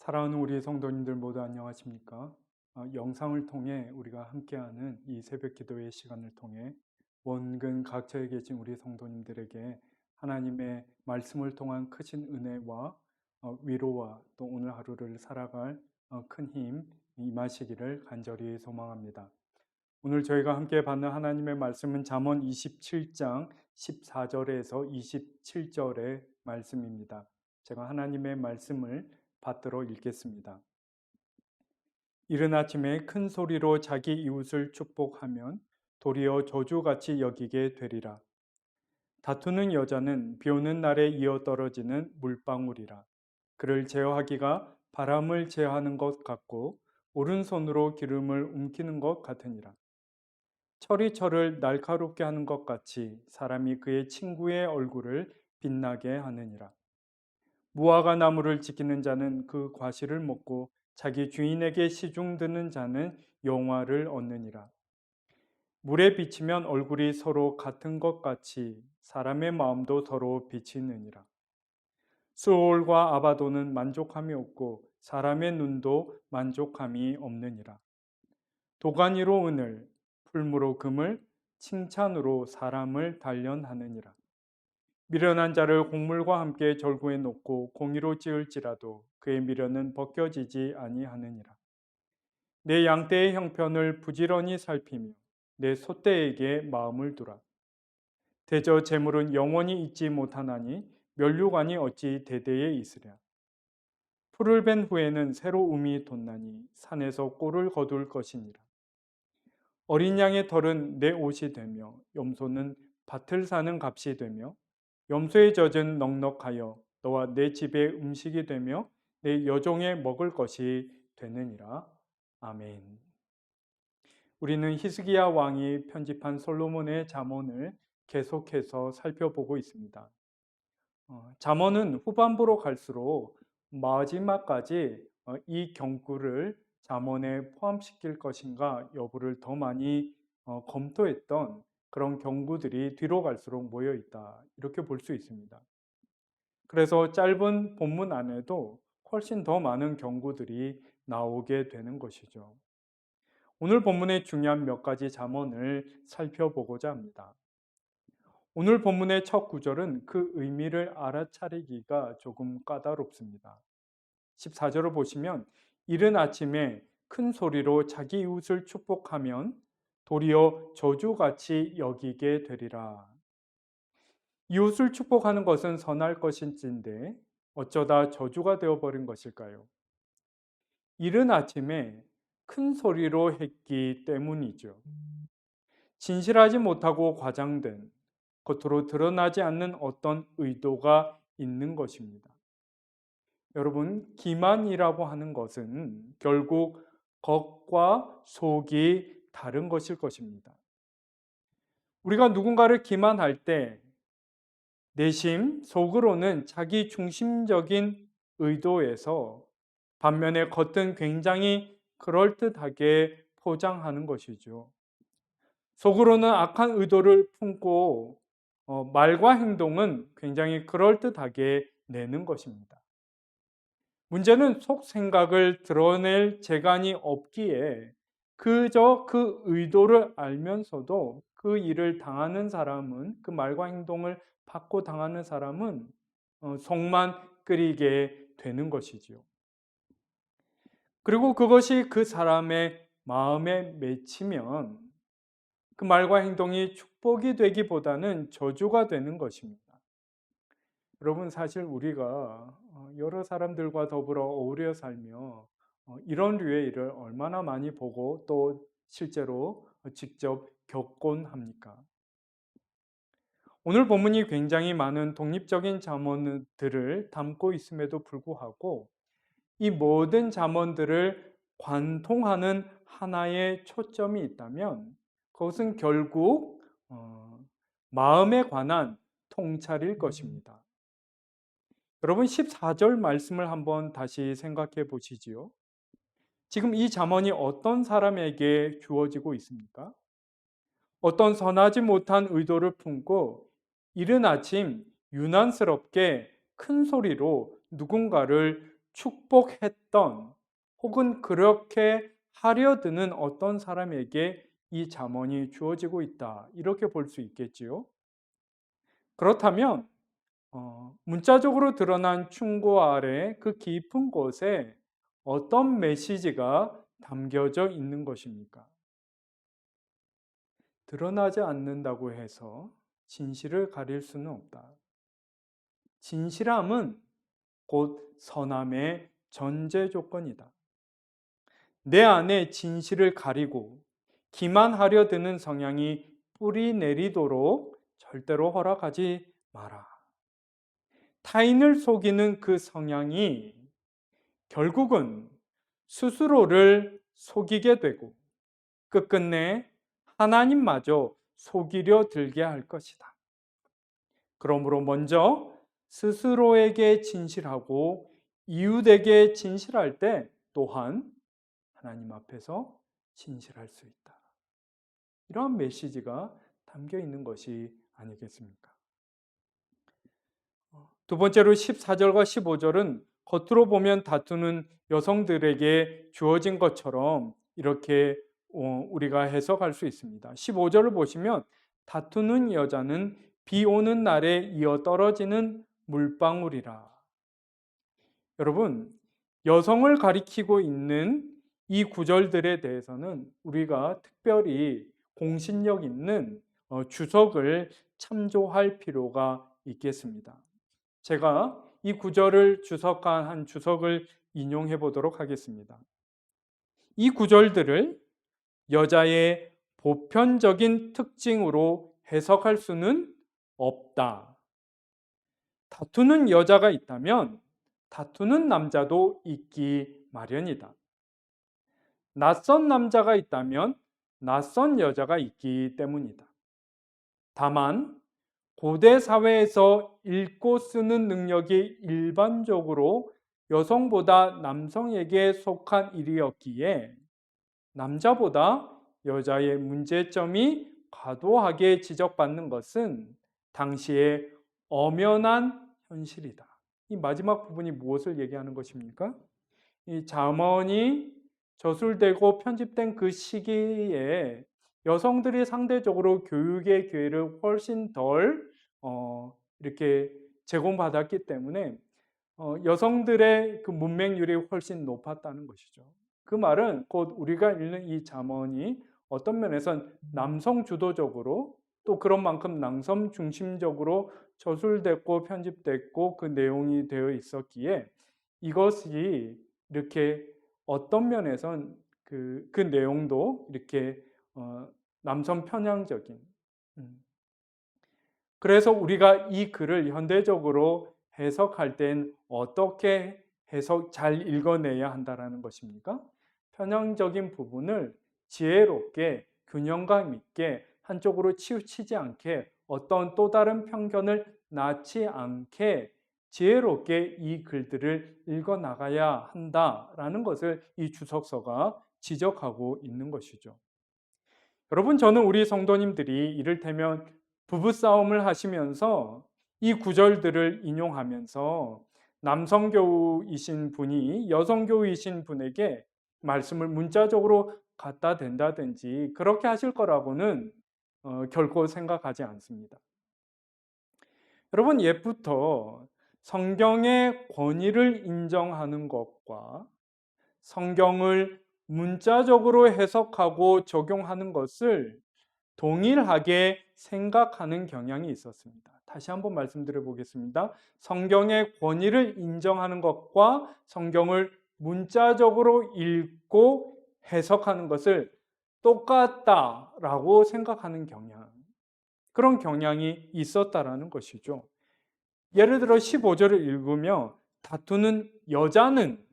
사랑하는 우리 성도님들 모두 안녕하십니까? 영상을 통해 우리가 함께하는 이 새벽 기도의 시간을 통해 원근 각처에 계신 우리 성도님들에게 하나님의 말씀을 통한 크신 은혜와 위로와 또 오늘 하루를 살아갈 큰 힘 임하시기를 간절히 소망합니다. 오늘 저희가 함께 받는 하나님의 말씀은 잠언 27장 14절에서 27절의 말씀입니다. 제가 하나님의 말씀을 받들어 읽겠습니다. 이른 아침에 큰 소리로 자기 이웃을 축복하면 도리어 저주같이 여기게 되리라. 다투는 여자는 비 오는 날에 이어 떨어지는 물방울이라. 그를 제어하기가 바람을 제어하는 것 같고 오른손으로 기름을 움키는 것 같으니라. 철이 철을 날카롭게 하는 것 같이 사람이 그의 친구의 얼굴을 빛나게 하느니라. 무화과 나무를 지키는 자는 그 과실을 먹고 자기 주인에게 시중 드는 자는 영화를 얻느니라. 물에 비치면 얼굴이 서로 같은 것 같이 사람의 마음도 서로 비치느니라. 수올과 아바도는 만족함이 없고 사람의 눈도 만족함이 없느니라. 도가니로 은을, 풀무로 금을, 칭찬으로 사람을 단련하느니라. 미련한 자를 곡물과 함께 절구해 놓고 공의로 찌을지라도 그의 미련은 벗겨지지 아니하느니라. 내 양떼의 형편을 부지런히 살피며 내 소떼에게 마음을 두라. 대저 재물은 영원히 있지 못하나니 면류관이 어찌 대대에 있으랴. 풀을 벤 후에는 새로 움이 돋나니 산에서 꼴을 거둘 것이니라. 어린 양의 털은 내 옷이 되며 염소는 밭을 사는 값이 되며 염소의 젖은 넉넉하여 너와 내 집의 음식이 되며 내 여종의 먹을 것이 되느니라. 아멘. 우리는 히스기야 왕이 편집한 솔로몬의 잠언을 계속해서 살펴보고 있습니다. 잠언은 후반부로 갈수록 마지막까지 이 경구를 잠언에 포함시킬 것인가 여부를 더 많이 검토했던 그런 경구들이 뒤로 갈수록 모여 있다. 이렇게 볼 수 있습니다. 그래서 짧은 본문 안에도 훨씬 더 많은 경구들이 나오게 되는 것이죠. 오늘 본문의 중요한 몇 가지 잠언을 살펴보고자 합니다. 오늘 본문의 첫 구절은 그 의미를 알아차리기가 조금 까다롭습니다. 14절을 보시면 이른 아침에 큰 소리로 자기 이웃을 축복하면 도리어 저주같이 여기게 되리라. 이웃을 축복하는 것은 선할 것인지인데 어쩌다 저주가 되어버린 것일까요? 이른 아침에 큰 소리로 했기 때문이죠. 진실하지 못하고 과장된 겉으로 드러나지 않는 어떤 의도가 있는 것입니다. 여러분, 기만이라고 하는 것은 결국 겉과 속이 다른 것일 것입니다. 우리가 누군가를 기만할 때 내심 속으로는 자기 중심적인 의도에서 반면에 겉은 굉장히 그럴듯하게 포장하는 것이죠. 속으로는 악한 의도를 품고 말과 행동은 굉장히 그럴듯하게 내는 것입니다. 문제는 속 생각을 드러낼 재간이 없기에 그저 그 의도를 알면서도 그 일을 당하는 사람은, 그 말과 행동을 받고 당하는 사람은 속만 끓이게 되는 것이지요. 그리고 그것이 그 사람의 마음에 맺히면 그 말과 행동이 축복이 되기보다는 저주가 되는 것입니다. 여러분, 사실 우리가 여러 사람들과 더불어 어울려 살며 이런 류의 일을 얼마나 많이 보고 또 실제로 직접 겪곤 합니까? 오늘 본문이 굉장히 많은 독립적인 잠언들을 담고 있음에도 불구하고 이 모든 잠언들을 관통하는 하나의 초점이 있다면 그것은 결국 마음에 관한 통찰일 것입니다. 여러분, 14절 말씀을 한번 다시 생각해 보시지요. 지금 이 잠언이 어떤 사람에게 주어지고 있습니까? 어떤 선하지 못한 의도를 품고 이른 아침 유난스럽게 큰 소리로 누군가를 축복했던 혹은 그렇게 하려드는 어떤 사람에게 이 잠언이 주어지고 있다. 이렇게 볼 수 있겠지요. 그렇다면 문자적으로 드러난 충고 아래 그 깊은 곳에 어떤 메시지가 담겨져 있는 것입니까? 드러나지 않는다고 해서 진실을 가릴 수는 없다. 진실함은 곧 선함의 전제 조건이다. 내 안에 진실을 가리고 기만하려 드는 성향이 뿌리 내리도록 절대로 허락하지 마라. 타인을 속이는 그 성향이 결국은 스스로를 속이게 되고 끝끝내 하나님마저 속이려 들게 할 것이다. 그러므로 먼저 스스로에게 진실하고 이웃에게 진실할 때 또한 하나님 앞에서 진실할 수 있다. 이러한 메시지가 담겨 있는 것이 아니겠습니까? 두 번째로 14절과 15절은 겉으로 보면 다투는 여성들에게 주어진 것처럼 이렇게 우리가 해석할 수 있습니다. 15절을 보시면 다투는 여자는 비 오는 날에 이어 떨어지는 물방울이라. 여러분, 여성을 가리키고 있는 이 구절들에 대해서는 우리가 특별히 공신력 있는 주석을 참조할 필요가 있겠습니다. 제가 이 구절을 주석한 한 주석을 인용해 보도록 하겠습니다. 이 구절들을 여자의 보편적인 특징으로 해석할 수는 없다. 다투는 여자가 있다면 다투는 남자도 있기 마련이다. 낯선 남자가 있다면 낯선 여자가 있기 때문이다. 다만 고대 사회에서 읽고 쓰는 능력이 일반적으로 여성보다 남성에게 속한 일이었기에 남자보다 여자의 문제점이 과도하게 지적받는 것은 당시의 엄연한 현실이다. 이 마지막 부분이 무엇을 얘기하는 것입니까? 이 잠언이 저술되고 편집된 그 시기에 여성들이 상대적으로 교육의 기회를 훨씬 덜 이렇게 제공받았기 때문에 여성들의 그 문맹률이 훨씬 높았다는 것이죠. 그 말은 곧 우리가 읽는 이 잠언이 어떤 면에선 남성 주도적으로 또 그런 만큼 남성 중심적으로 저술됐고 편집됐고 그 내용이 되어 있었기에 이것이 이렇게 어떤 면에선 그 내용도 이렇게 남성 편향적인 그래서 우리가 이 글을 현대적으로 해석할 땐 어떻게 잘 읽어내야 한다라는 것입니까? 편향적인 부분을 지혜롭게 균형감 있게 한쪽으로 치우치지 않게 어떤 또 다른 편견을 낳지 않게 지혜롭게 이 글들을 읽어 나가야 한다라는 것을 이 주석서가 지적하고 있는 것이죠. 여러분, 저는 우리 성도님들이 이를테면 부부싸움을 하시면서 이 구절들을 인용하면서 남성교우이신 분이 여성교우이신 분에게 말씀을 문자적으로 갖다 댄다든지 그렇게 하실 거라고는 결코 생각하지 않습니다. 여러분, 옛부터 성경의 권위를 인정하는 것과 성경을 문자적으로 해석하고 적용하는 것을 동일하게 생각하는 경향이 있었습니다. 다시 한번 말씀드려 보겠습니다. 성경의 권위를 인정하는 것과 성경을 문자적으로 읽고 해석하는 것을 똑같다라고 생각하는 경향, 그런 경향이 있었다라는 것이죠. 예를 들어 15절을 읽으며 다투는 여자는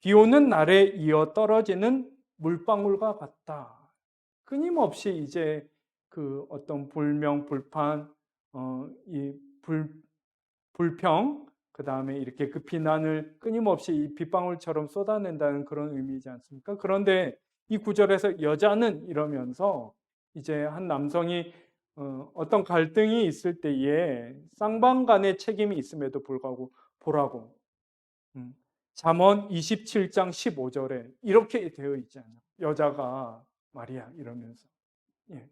비 오는 날에 이어 떨어지는 물방울과 같다. 끊임없이 이제 그 어떤 불명, 불판, 불평, 그 다음에 이렇게 그 비난을 끊임없이 이 빗방울처럼 쏟아낸다는 그런 의미이지 않습니까? 그런데 이 구절에서 여자는 이러면서 이제 한 남성이 어떤 갈등이 있을 때에 쌍방 간의 책임이 있음에도 불구하고 보라고 잠언 27장 15절에 이렇게 되어 있잖아요. 여자가 말이야 이러면서. 예.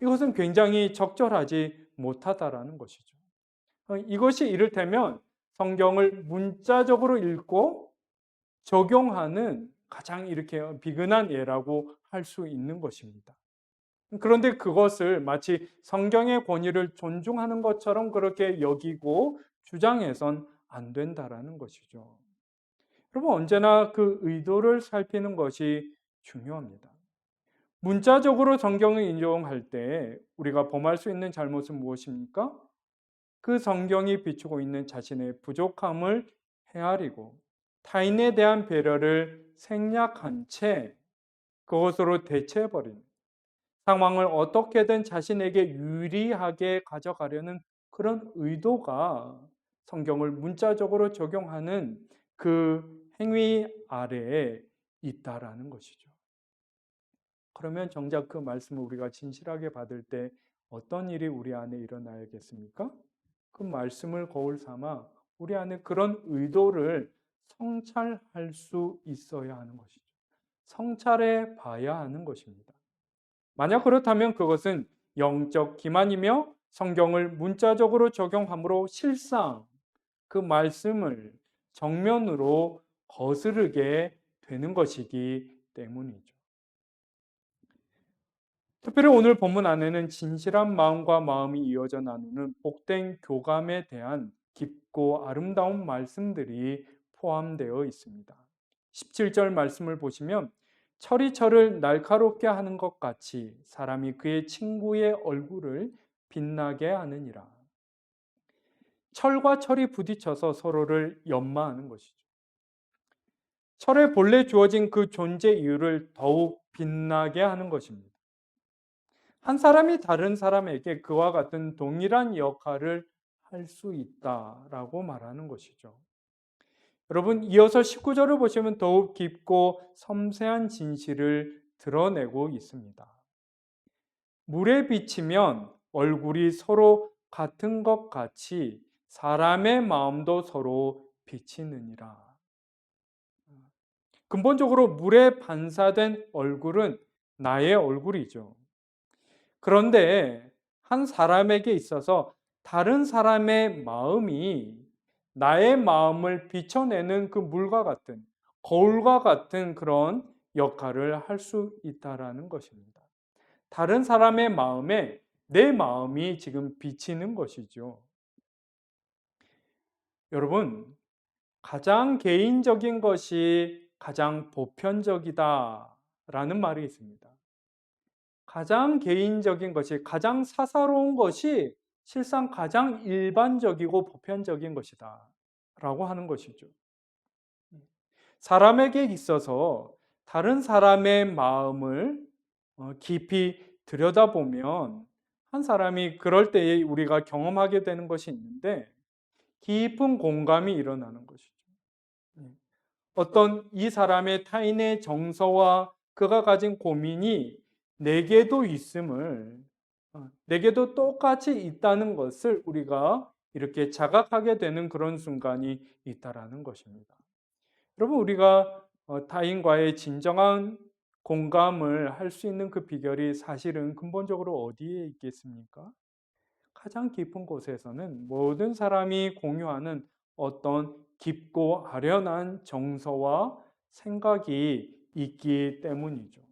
이것은 굉장히 적절하지 못하다라는 것이죠. 이것이 이를테면 성경을 문자적으로 읽고 적용하는 가장 이렇게 비근한 예라고 할 수 있는 것입니다. 그런데 그것을 마치 성경의 권위를 존중하는 것처럼 그렇게 여기고 주장해선 안 된다라는 것이죠. 여러분, 언제나 그 의도를 살피는 것이 중요합니다. 문자적으로 성경을 인용할 때 우리가 범할 수 있는 잘못은 무엇입니까? 그 성경이 비추고 있는 자신의 부족함을 헤아리고 타인에 대한 배려를 생략한 채 그것으로 대체해버리는, 상황을 어떻게든 자신에게 유리하게 가져가려는 그런 의도가 성경을 문자적으로 적용하는 그 행위 아래에 있다라는 것이죠. 그러면 정작 그 말씀을 우리가 진실하게 받을 때 어떤 일이 우리 안에 일어나야겠습니까? 그 말씀을 거울 삼아 우리 안에 그런 의도를 성찰할 수 있어야 하는 것이죠. 성찰해 봐야 하는 것입니다. 만약 그렇다면 그것은 영적 기만이며 성경을 문자적으로 적용함으로 실상 그 말씀을 정면으로 거스르게 되는 것이기 때문이죠. 특별히 오늘 본문 안에는 진실한 마음과 마음이 이어져 나누는 복된 교감에 대한 깊고 아름다운 말씀들이 포함되어 있습니다. 17절 말씀을 보시면 철이 철을 날카롭게 하는 것 같이 사람이 그의 친구의 얼굴을 빛나게 하느니라. 철과 철이 부딪혀서 서로를 연마하는 것이죠. 철에 본래 주어진 그 존재 이유를 더욱 빛나게 하는 것입니다. 한 사람이 다른 사람에게 그와 같은 동일한 역할을 할 수 있다라고 말하는 것이죠. 여러분, 이어서 19절을 보시면 더욱 깊고 섬세한 진실을 드러내고 있습니다. 물에 비치면 얼굴이 서로 같은 것 같이 사람의 마음도 서로 비치느니라. 근본적으로 물에 반사된 얼굴은 나의 얼굴이죠. 그런데 한 사람에게 있어서 다른 사람의 마음이 나의 마음을 비춰내는 그 물과 같은, 거울과 같은 그런 역할을 할 수 있다라는 것입니다. 다른 사람의 마음에 내 마음이 지금 비치는 것이죠. 여러분, 가장 개인적인 것이 가장 보편적이다라는 말이 있습니다. 가장 개인적인 것이, 가장 사사로운 것이 실상 가장 일반적이고 보편적인 것이다 라고 하는 것이죠. 사람에게 있어서 다른 사람의 마음을 깊이 들여다보면 한 사람이 그럴 때에 우리가 경험하게 되는 것이 있는데 깊은 공감이 일어나는 것이죠. 어떤 이 사람의 타인의 정서와 그가 가진 고민이 내게도 있음을, 내게도 똑같이 있다는 것을 우리가 이렇게 자각하게 되는 그런 순간이 있다라는 것입니다. 여러분, 우리가 타인과의 진정한 공감을 할 수 있는 그 비결이 사실은 근본적으로 어디에 있겠습니까? 가장 깊은 곳에서는 모든 사람이 공유하는 어떤 깊고 아련한 정서와 생각이 있기 때문이죠.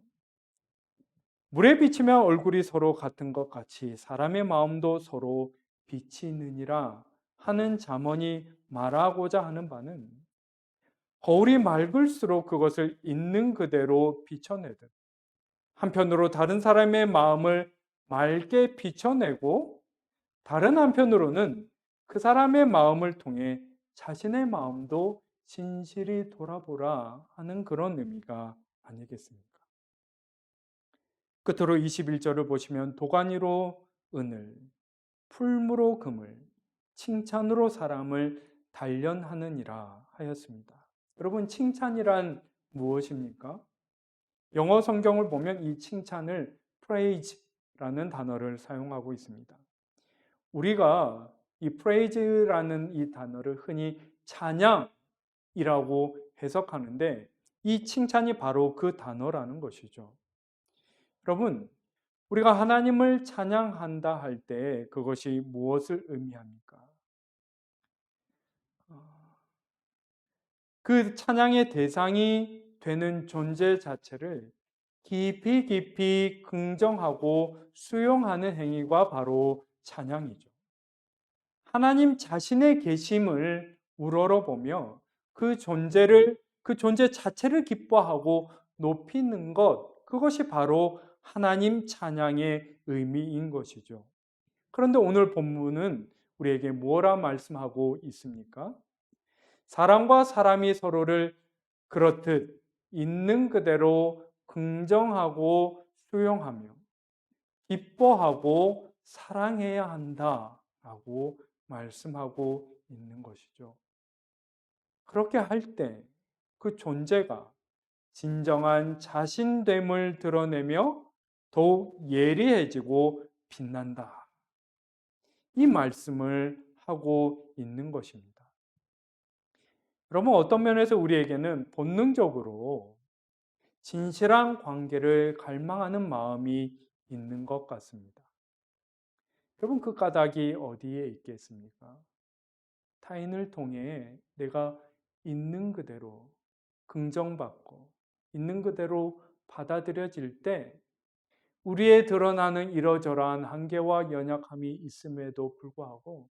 물에 비치면 얼굴이 서로 같은 것 같이 사람의 마음도 서로 비치느니라 하는 잠언이 말하고자 하는 바는 거울이 맑을수록 그것을 있는 그대로 비춰내듯 한편으로 다른 사람의 마음을 맑게 비춰내고 다른 한편으로는 그 사람의 마음을 통해 자신의 마음도 진실히 돌아보라 하는 그런 의미가 아니겠습니까? 끝으로 21절을 보시면 도가니로 은을, 풀무로 금을, 칭찬으로 사람을 단련하느니라 하였습니다. 여러분, 칭찬이란 무엇입니까? 영어 성경을 보면 이 칭찬을 praise라는 단어를 사용하고 있습니다. 우리가 이 praise라는 이 단어를 흔히 찬양, 이라고 해석하는데 이 칭찬이 바로 그 단어라는 것이죠. 여러분, 우리가 하나님을 찬양한다 할 때 그것이 무엇을 의미합니까? 그 찬양의 대상이 되는 존재 자체를 깊이 깊이 긍정하고 수용하는 행위가 바로 찬양이죠. 하나님 자신의 계심을 우러러보며 그 존재 자체를 기뻐하고 높이는 것, 그것이 바로 하나님 찬양의 의미인 것이죠. 그런데 오늘 본문은 우리에게 뭐라 말씀하고 있습니까? 사람과 사람이 서로를 그렇듯 있는 그대로 긍정하고 수용하며 기뻐하고 사랑해야 한다라고 말씀하고 있는 것이죠. 그렇게 할 때 그 존재가 진정한 자신됨을 드러내며 더욱 예리해지고 빛난다. 이 말씀을 하고 있는 것입니다. 여러분, 어떤 면에서 우리에게는 본능적으로 진실한 관계를 갈망하는 마음이 있는 것 같습니다. 여러분, 그 까닭이 어디에 있겠습니까? 타인을 통해 내가 있는 그대로 긍정받고 있는 그대로 받아들여질 때 우리의 드러나는 이러저러한 한계와 연약함이 있음에도 불구하고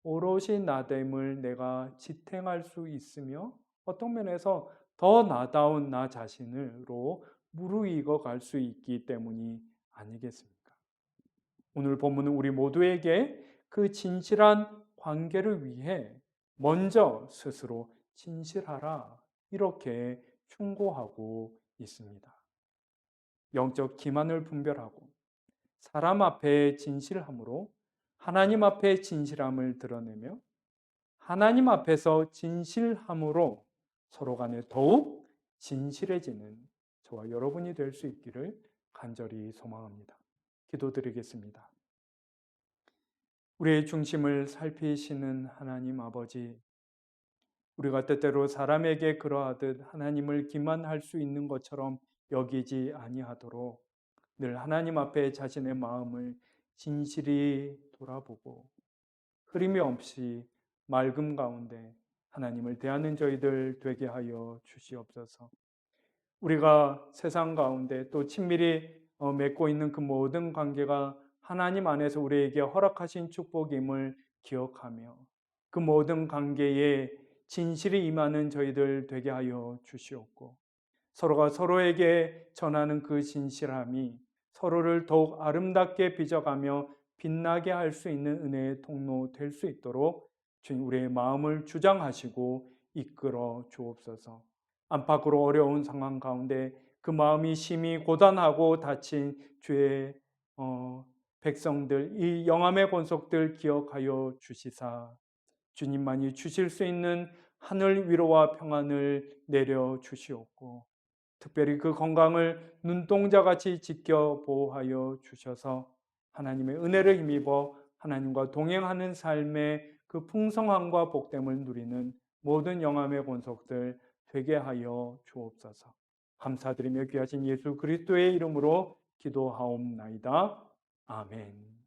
오롯이 나됨을 내가 지탱할 수 있으며 어떤 면에서 더 나다운 나 자신으로 무르익어 갈 수 있기 때문이 아니겠습니까? 오늘 본문은 우리 모두에게 그 진실한 관계를 위해 먼저 스스로 진실하라 이렇게 충고하고 있습니다. 영적 기만을 분별하고 사람 앞에 진실함으로 하나님 앞에 진실함을 드러내며 하나님 앞에서 진실함으로 서로 간에 더욱 진실해지는 저와 여러분이 될 수 있기를 간절히 소망합니다. 기도드리겠습니다. 우리의 중심을 살피시는 하나님 아버지, 우리가 때때로 사람에게 그러하듯 하나님을 기만할 수 있는 것처럼 여기지 아니하도록 늘 하나님 앞에 자신의 마음을 진실히 돌아보고 흐림이 없이 맑음 가운데 하나님을 대하는 저희들 되게 하여 주시옵소서. 우리가 세상 가운데 또 친밀히 맺고 있는 그 모든 관계가 하나님 안에서 우리에게 허락하신 축복임을 기억하며 그 모든 관계에 진실이 임하는 저희들 되게 하여 주시옵고 서로가 서로에게 전하는 그 진실함이 서로를 더욱 아름답게 빚어가며 빛나게 할 수 있는 은혜의 통로 될 수 있도록 주님 우리의 마음을 주장하시고 이끌어 주옵소서. 안팎으로 어려운 상황 가운데 그 마음이 심히 고단하고 다친 주의 백성들, 이 영암의 권속들 기억하여 주시사 주님만이 주실 수 있는 하늘 위로와 평안을 내려 주시옵고 특별히 그 건강을 눈동자같이 지켜 보호하여 주셔서 하나님의 은혜를 힘입어 하나님과 동행하는 삶의 그 풍성함과 복됨을 누리는 모든 영암의 권속들 되게 하여 주옵소서. 감사드리며 귀하신 예수 그리스도의 이름으로 기도하옵나이다. 아멘.